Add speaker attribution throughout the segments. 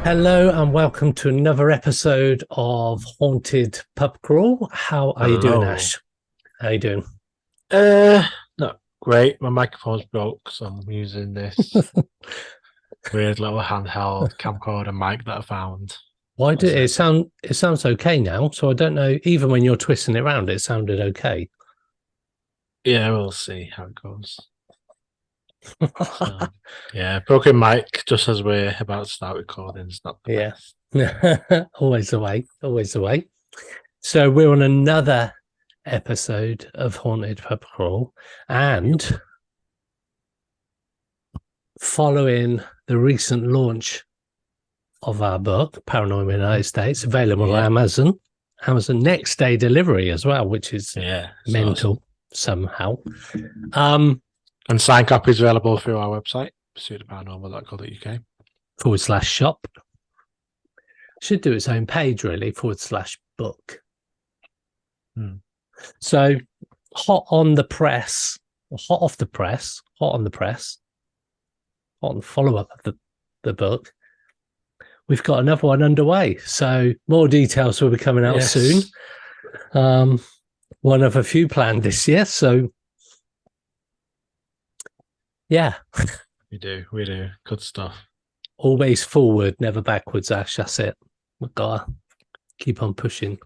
Speaker 1: Hello and welcome to another episode of Haunted Pub Crawl. How are you doing,
Speaker 2: Hello.
Speaker 1: Ash? How are you doing?
Speaker 2: Uh, Not great. My microphone's broke, so I'm using this weird little handheld camcorder mic that I found.
Speaker 1: Why
Speaker 2: That's
Speaker 1: did it
Speaker 2: it.
Speaker 1: sound? It sounds okay now. So I don't know. Even when you're twisting it around, it sounded okay.
Speaker 2: Yeah, we'll see how it goes. So, yeah, broken mic just as we're about to start recording is not the
Speaker 1: Yeah,
Speaker 2: best.
Speaker 1: always the way. Always the way. So we're on another episode of Haunted Pub Crawl,
Speaker 2: Yep.
Speaker 1: and following the recent launch of our book, Paranormal United States, available on
Speaker 2: Yeah,
Speaker 1: Amazon next day delivery as well, which is
Speaker 2: yeah, it's awesome.
Speaker 1: mental somehow. Um,
Speaker 2: And signed copies available through our website, pursuitofparanormal.co.uk.
Speaker 1: /shop. Should do its own page, really, /book.
Speaker 2: Hmm.
Speaker 1: So hot on the press, hot off the press, hot on the press, hot on the follow up of the book. We've got another one underway. So more details will be coming out soon.
Speaker 2: Yes,
Speaker 1: One of a few planned this year. So yeah,
Speaker 2: we do. We do. Good stuff.
Speaker 1: always forward, never backwards, Ash. That's it. We've got to keep on pushing,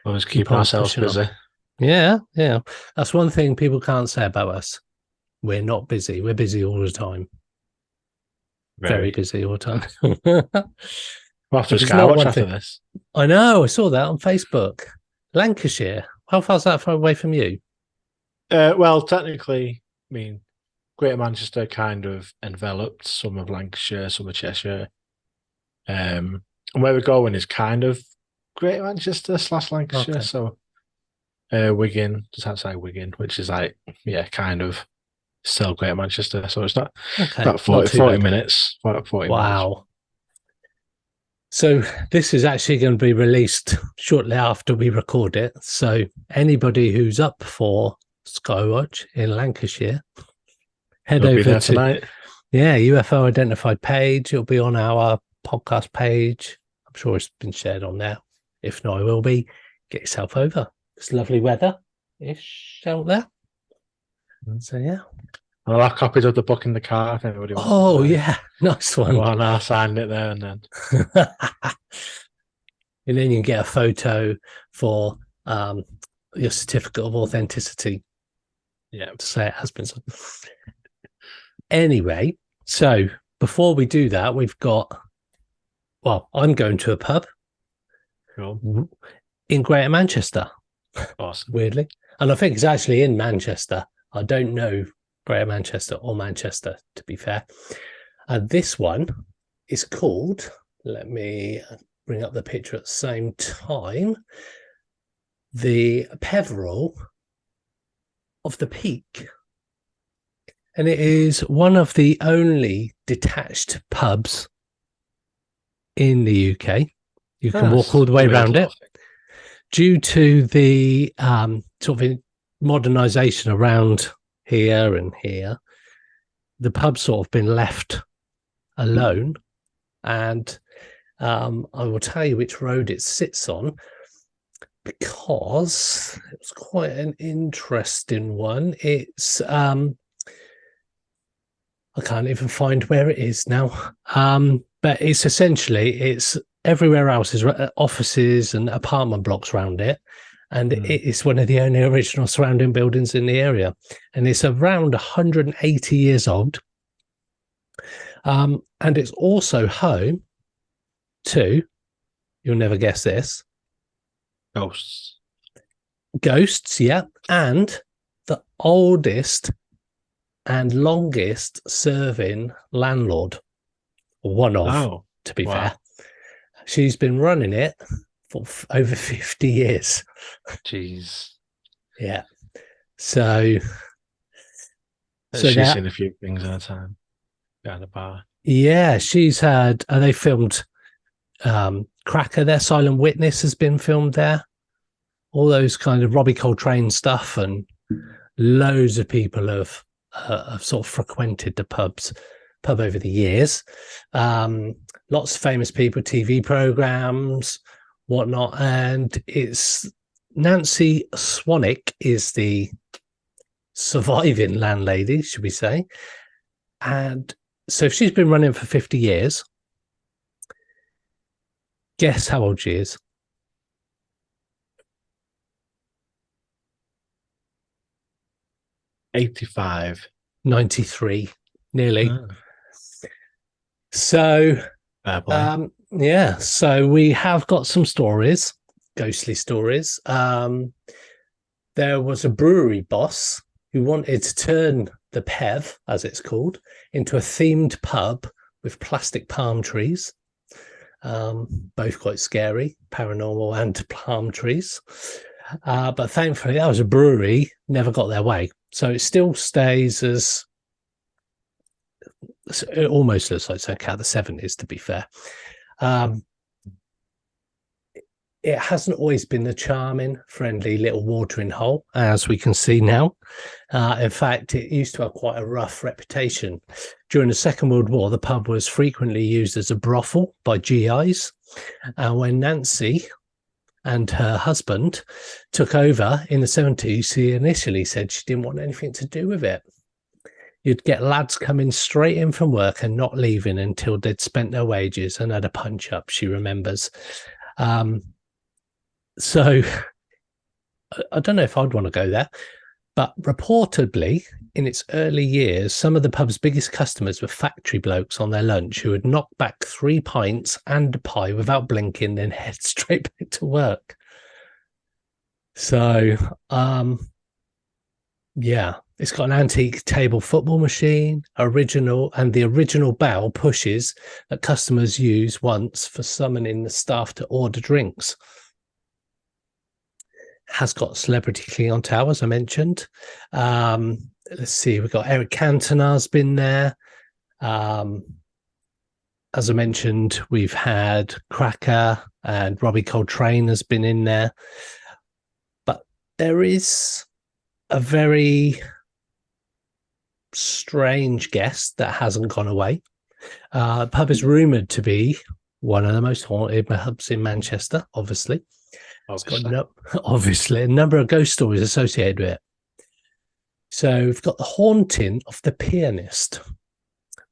Speaker 2: Always
Speaker 1: keep
Speaker 2: keeping
Speaker 1: on
Speaker 2: ourselves
Speaker 1: pushing on.
Speaker 2: busy.
Speaker 1: Yeah, yeah. That's one thing people can't say about us. We're not busy. We're busy all the time. Very
Speaker 2: Very.
Speaker 1: busy all the time. But
Speaker 2: We'll have to
Speaker 1: there's not
Speaker 2: Skywatch
Speaker 1: one
Speaker 2: after
Speaker 1: thing.
Speaker 2: this.
Speaker 1: I know. I saw that on Facebook. Lancashire. How far is that far away from you?
Speaker 2: Well, technically, I mean, Greater Manchester kind of enveloped some of Lancashire, some of Cheshire. And where we're going is kind of Greater Manchester / Lancashire.
Speaker 1: Okay.
Speaker 2: So Wigan, just outside Wigan, which is like, yeah, kind of still Greater Manchester. So it's not
Speaker 1: Okay.
Speaker 2: about
Speaker 1: Not
Speaker 2: 40,
Speaker 1: too
Speaker 2: 40
Speaker 1: bad.
Speaker 2: minutes, 40 miles.
Speaker 1: Wow. So this is actually going to be released shortly after we record it. So anybody who's up for Skywatch in Lancashire, head
Speaker 2: We'll be
Speaker 1: over
Speaker 2: there
Speaker 1: to
Speaker 2: tonight.
Speaker 1: UFO identified page. It'll be on our podcast page. I'm sure it's been shared on there. If not, it will be. Get yourself over. It's lovely weather ish out there. So yeah.
Speaker 2: I'll have copies of the book in the car if anybody wants it
Speaker 1: Oh
Speaker 2: tonight.
Speaker 1: yeah, nice one.
Speaker 2: Well, I signed it there and then.
Speaker 1: And then you get a photo for your certificate of authenticity
Speaker 2: Yeah.
Speaker 1: to say it has been so. Anyway, so before we do that, I'm going to a pub
Speaker 2: Cool.
Speaker 1: in Greater Manchester,
Speaker 2: Awesome.
Speaker 1: weirdly. And I think it's actually in Manchester. I don't know Greater Manchester or Manchester, to be fair. And this one is called, let me bring up the picture at the same time, the Peverill of the Peak. And it is one of the only detached pubs in the UK. You can walk all the way around it. Due to the sort of modernisation around here and here, the pub's sort of been left alone. And I will tell you which road it sits on because it's quite an interesting one. It's I can't even find where it is now. But it's everywhere else is offices and apartment blocks around it. And it is one of the only original surrounding buildings in the area. And it's around 180 years old. And it's also home to, you'll never guess this, Ghosts, yeah. And the oldest and longest serving landlord, one of,
Speaker 2: Oh,
Speaker 1: to be
Speaker 2: wow.
Speaker 1: fair. She's been running it for over 50 years.
Speaker 2: Jeez.
Speaker 1: Yeah. So
Speaker 2: She's
Speaker 1: that,
Speaker 2: seen a few things at a time behind the bar.
Speaker 1: yeah, she's had, they filmed Cracker there, Silent Witness has been filmed there. All those kind of Robbie Coltrane stuff, and loads of people have sort of frequented the pubs. pub over the years. Lots of famous people, TV programs, whatnot. And it's Nancy Swanick is the surviving landlady, should we say. And so she's been running for 50 years. Guess how old she is?
Speaker 2: 85.
Speaker 1: 93, nearly.
Speaker 2: Oh,
Speaker 1: So,
Speaker 2: fair play.
Speaker 1: yeah, so we have got some stories, ghostly stories. There was a brewery boss who wanted to turn the Pev, as it's called, into a themed pub with plastic palm trees. Both quite scary, paranormal and palm trees. But thankfully, that was a brewery, never got their way. So it still stays as, it almost looks like something out of the 70s, to be fair. It hasn't always been the charming, friendly little watering hole, as we can see now. In fact, it used to have quite a rough reputation. During the Second World War, the pub was frequently used as a brothel by GIs. And when Nancy and her husband took over in the 70s, she initially said she didn't want anything to do with it. You'd get lads coming straight in from work and not leaving until they'd spent their wages and had a punch up, she remembers. So I don't know if I'd want to go there, but reportedly in its early years, some of the pub's biggest customers were factory blokes on their lunch who would knock back 3 pints and a pie without blinking, then head straight back to work. So, yeah, it's got an antique table football machine, the original bell pushes that customers use once for summoning the staff to order drinks. Has got celebrity clientele, as I mentioned. Let's see, we've got Eric Cantona's been there. As I mentioned, we've had Cracker and Robbie Coltrane has been in there. But there is a very strange guest that hasn't gone away. The pub is rumoured to be one of the most haunted pubs in Manchester, obviously. It's got obviously a number of ghost stories associated with it. So we've got the haunting of the pianist.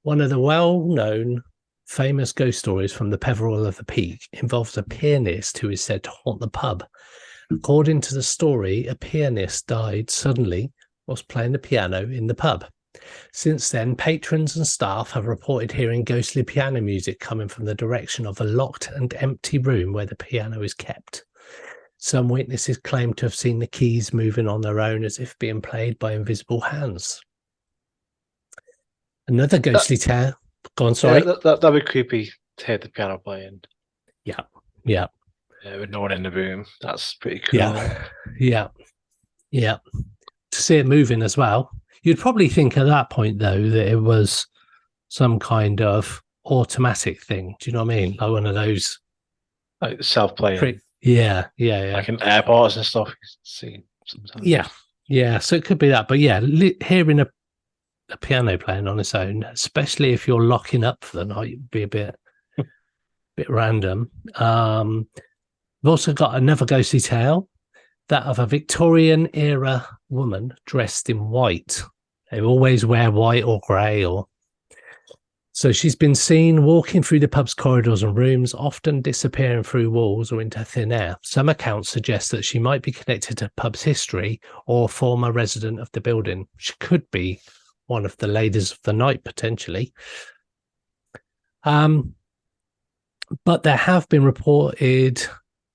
Speaker 1: One of the well-known famous ghost stories from the Peverill of the Peak involves a pianist who is said to haunt the pub. According to the story, a pianist died suddenly whilst playing the piano in the pub. Since then, patrons and staff have reported hearing ghostly piano music coming from the direction of a locked and empty room where the piano is kept. Some witnesses claim to have seen the keys moving on their own as if being played by invisible hands. Another ghostly tale. Go on, sorry.
Speaker 2: Yeah, that'd be creepy to hear the piano playing.
Speaker 1: Yeah.
Speaker 2: With no one in the room. That's pretty cool.
Speaker 1: Yeah. To see it moving as well. You'd probably think at that point, though, that it was some kind of automatic thing. Do you know what I mean? Like one of those...
Speaker 2: Like self-playing.
Speaker 1: Yeah.
Speaker 2: Like in airports and stuff. You see sometimes.
Speaker 1: Yeah. So it could be that. But yeah, hearing a piano playing on its own, especially if you're locking up for the night, would be a bit random. We've also got another ghostly tale, that of a Victorian era woman dressed in white. They always wear white or grey So she's been seen walking through the pub's corridors and rooms, often disappearing through walls or into thin air. Some accounts suggest that she might be connected to the pub's history or a former resident of the building. She could be one of the ladies of the night, potentially. But there have been reported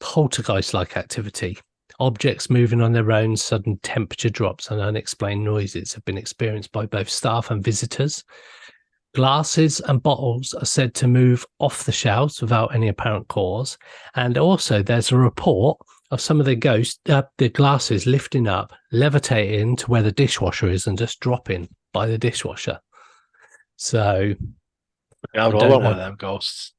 Speaker 1: poltergeist-like activity. Objects moving on their own, sudden temperature drops and unexplained noises have been experienced by both staff and visitors. Glasses and bottles are said to move off the shelves without any apparent cause. And also there's a report of some of the glasses lifting up, levitating to where the dishwasher is and just dropping by the dishwasher. So...
Speaker 2: I would want one of them ghosts.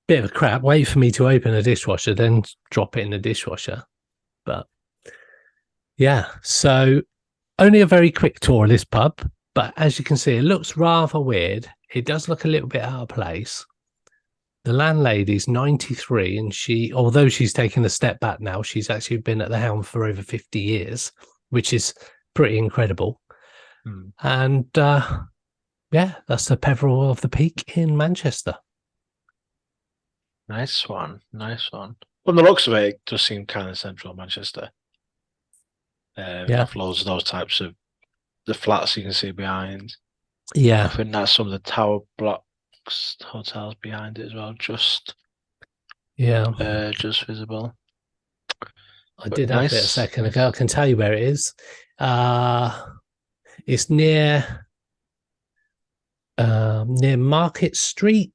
Speaker 1: Bit of a crap. Wait for me to open a dishwasher, then drop it in the dishwasher. But yeah, so only a very quick tour of this pub. But as you can see, it looks rather weird. It does look a little bit out of place. The landlady's 93, and although she's taken a step back now, she's actually been at the helm for over 50 years, which is pretty incredible. And yeah, that's the Peverill of the Peak in Manchester.
Speaker 2: Nice one. From the looks of it does seem kind of central Manchester.
Speaker 1: Yeah.
Speaker 2: Loads of those types of the flats you can see behind.
Speaker 1: Yeah.
Speaker 2: I think that's some of the tower blocks, hotels behind it as well. Just visible.
Speaker 1: I did have it a second ago. I can tell you where it is. It's near Market Street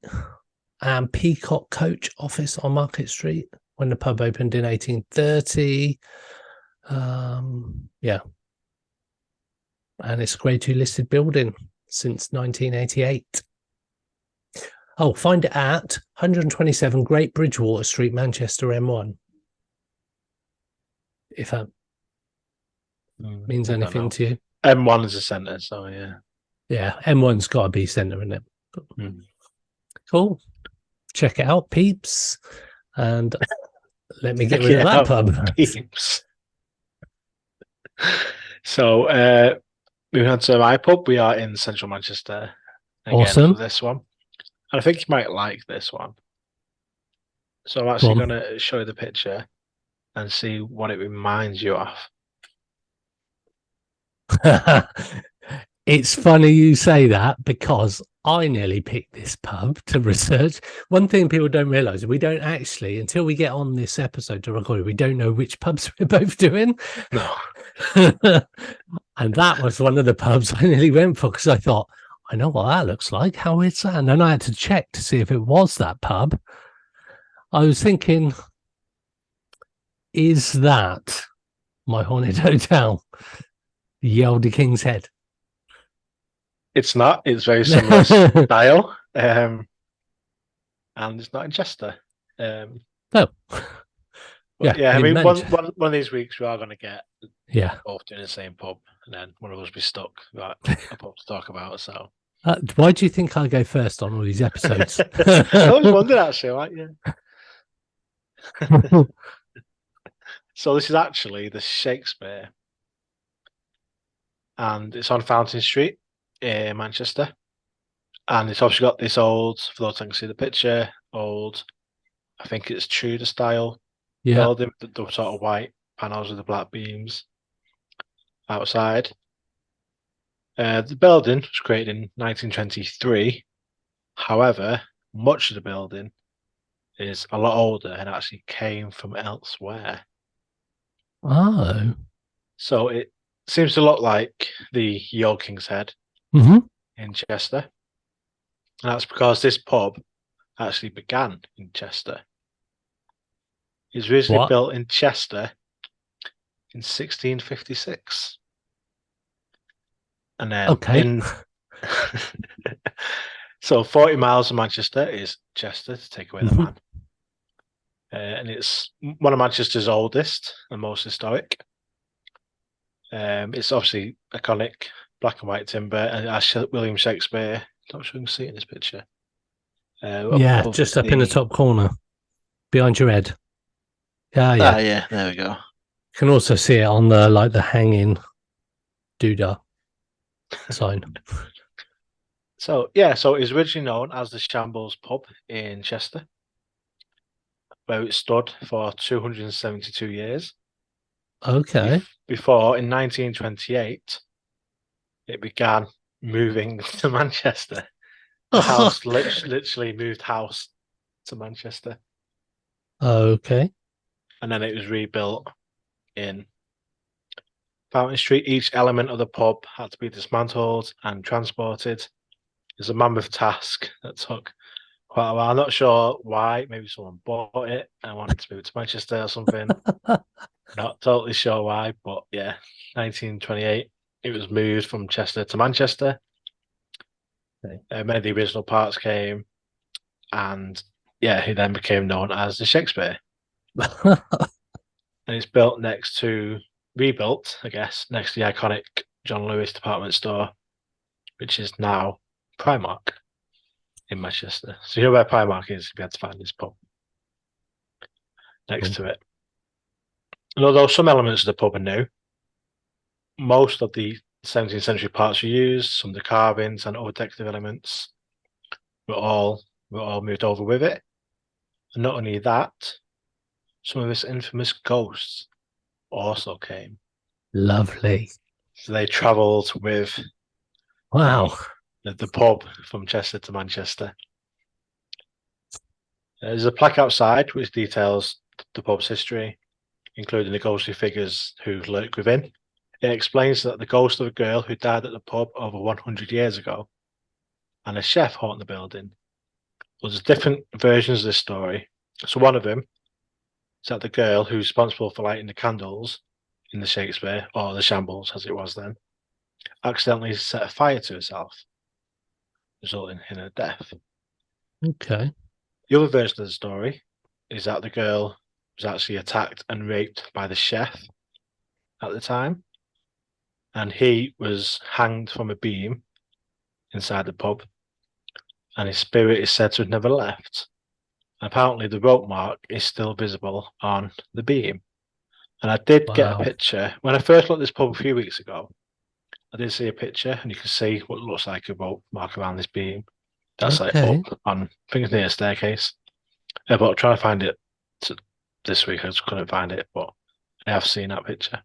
Speaker 1: and Peacock Coach Office on Market Street when the pub opened in 1830. Yeah. And it's a Grade 2 listed building since 1988. Oh, find it at 127 Great Bridgewater Street, Manchester, M1. If that means anything to you.
Speaker 2: M1 is a centre, so yeah.
Speaker 1: Yeah, M1's got to be centre, isn't it? Cool. Check it out, peeps. And let me get rid of that pub.
Speaker 2: Peeps. So, moving on to my pub, we are in central Manchester again
Speaker 1: Awesome.
Speaker 2: for this one. And I think you might like this one. So I'm actually going to show you the picture and see what it reminds you of.
Speaker 1: It's funny you say that because I nearly picked this pub to research. One thing people don't realise, we don't actually, until we get on this episode to record it, we don't know which pubs we're both doing.
Speaker 2: No.
Speaker 1: And that was one of the pubs I nearly went for because I thought, I know what that looks like. How is that? And then I had to check to see if it was that pub. I was thinking, is that my haunted hotel? The Old King's Head.
Speaker 2: It's not. It's very similar style. And it's not in Chester.
Speaker 1: Yeah,
Speaker 2: I mean, one of these weeks we are going to get both doing the same pub, and then one of us be stuck without a pub to talk about. So,
Speaker 1: why do you think I go first on all these episodes?
Speaker 2: I always wondered actually, like, yeah. So this is actually the Shakespeare, and it's on Fountain Street in Manchester, and it's obviously got this old, for those who can see the picture, old, I think it's Tudor style building, the sort of white panels with the black beams outside. The building was created in 1923. However, much of the building is a lot older and actually came from elsewhere.
Speaker 1: Oh.
Speaker 2: So it seems to look like the Old King's Head in Chester. And that's because this pub actually began in Chester. It was originally built in Chester in 1656. And then so 40 miles of Manchester is Chester, to take away the man. And it's one of Manchester's oldest and most historic. It's obviously iconic, black and white timber, and as William Shakespeare, I'm not sure you can see it in this picture.
Speaker 1: Just up in the top corner, behind your head.
Speaker 2: Yeah, there we go.
Speaker 1: You can also see it on the hanging doodah sign.
Speaker 2: So it was originally known as the Shambles Pub in Chester, where it stood for 272 years.
Speaker 1: Okay.
Speaker 2: Before, in 1928, it began moving to Manchester. The house literally moved house to Manchester.
Speaker 1: Okay.
Speaker 2: And then it was rebuilt in Fountain Street. Each element of the pub had to be dismantled and transported. It's a mammoth task that took quite a while. I'm not sure why. Maybe someone bought it and wanted to move to Manchester or something. Not totally sure why, but yeah, 1928, it was moved from Chester to Manchester. Many of the original parts came, and he then became known as the Shakespeare. And it's rebuilt, I guess, next to the iconic John Lewis department store which is now Primark in Manchester. So you know where Primark is, you'll be able to find this pub next to it. And although some elements of the pub are new, most of the 17th century parts are used, some of the carvings and other decorative elements were all moved over with it. And not only that, some of its infamous ghosts also came.
Speaker 1: Lovely.
Speaker 2: So they travelled with
Speaker 1: Wow.
Speaker 2: the pub from Chester to Manchester. There's a plaque outside which details the pub's history, including the ghostly figures who lurk within. It explains that the ghost of a girl who died at the pub over 100 years ago and a chef haunt the building. There's different versions of this story. So one of them is that the girl who's responsible for lighting the candles in the Shakespeare, or the shambles as it was then, accidentally set a fire to herself, resulting in her death.
Speaker 1: Okay.
Speaker 2: The other version of the story is that the girl was actually attacked and raped by the chef at the time, and he was hanged from a beam inside the pub, and his spirit is said to have never left. Apparently, the rope mark is still visible on the beam. And I did get a picture. When I first looked at this pub a few weeks ago, I did see a picture, and you can see what looks like a rope mark around this beam. That's like up on, I think it's near a staircase. But trying to find it this week, I just couldn't find it, but I have seen that picture.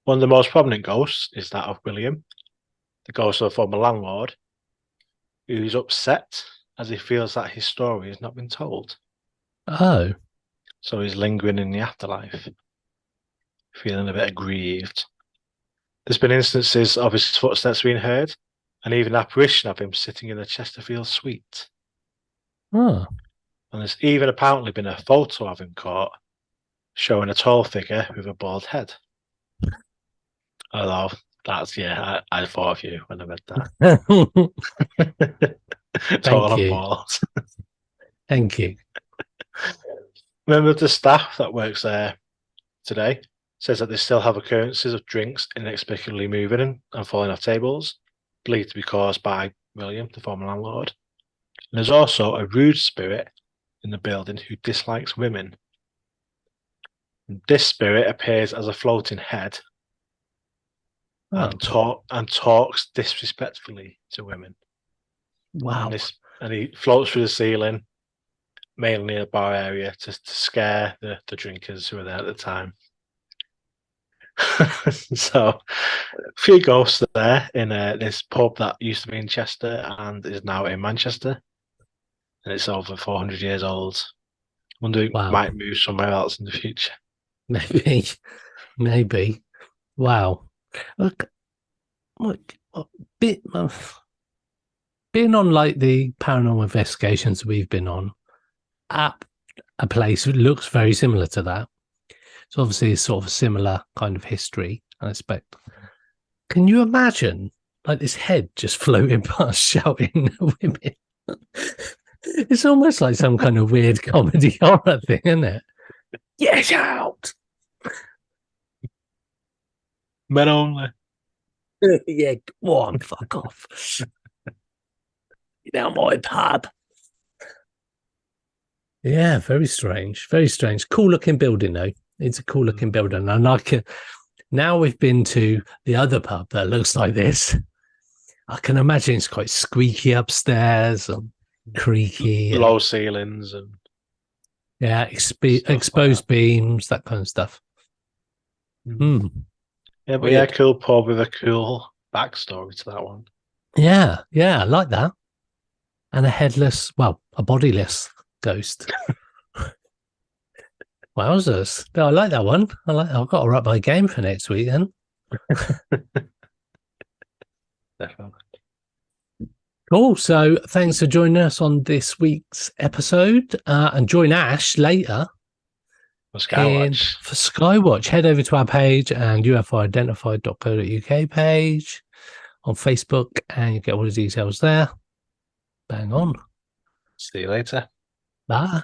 Speaker 2: One of the most prominent ghosts is that of William, the ghost of a former landlord, who's upset as he feels that his story has not been told.
Speaker 1: Oh.
Speaker 2: So he's lingering in the afterlife, feeling a bit aggrieved. There's been instances of his footsteps being heard, and even an apparition of him sitting in the Chesterfield suite.
Speaker 1: Oh.
Speaker 2: And there's even apparently been a photo of him caught showing a tall figure with a bald head. Although that's, I thought of you when I read that. Tall and bald.
Speaker 1: Thank you.
Speaker 2: Remember the staff that works there today says that they still have occurrences of drinks inexplicably moving and falling off tables, believed to be caused by William, the former landlord. And there's also a rude spirit in the building who dislikes women. And this spirit appears as a floating head and talks disrespectfully to women.
Speaker 1: Wow.
Speaker 2: And he floats through the ceiling, mainly near the bar area, to scare the drinkers who were there at the time. So, a few ghosts there in this pub that used to be in Chester and is now in Manchester. And it's over 400 years old. Wonder if it might move somewhere else in the future.
Speaker 1: Maybe. Wow. Look, being on like the paranormal investigations we've been on, at a place that looks very similar to that. So obviously it's sort of a similar kind of history, I expect. Can you imagine like this head just floating past shouting at women? It's almost like some kind of weird comedy horror thing, isn't it? Get out!
Speaker 2: Men only.
Speaker 1: Yeah, go on, fuck off. Get out my pub. Yeah, very strange. Very strange. Cool looking building, though. It's a cool looking building. And now we've been to the other pub that looks like this. I can imagine it's quite squeaky upstairs and creaky.
Speaker 2: Low ceilings and
Speaker 1: exposed beams, that kind of stuff.
Speaker 2: Yeah, but yeah, cool pub with a cool backstory to that one.
Speaker 1: Yeah, I like that. And a bodiless ghost. Wowzers. I like that one. I've got to write my game for next week then.
Speaker 2: Definitely.
Speaker 1: Cool. So thanks for joining us on this week's episode. And join Ash later
Speaker 2: for
Speaker 1: Skywatch. Head over to our page and ufoidentified.co.uk page on Facebook, and you get all the details there. Bang on.
Speaker 2: See you later.
Speaker 1: Bye.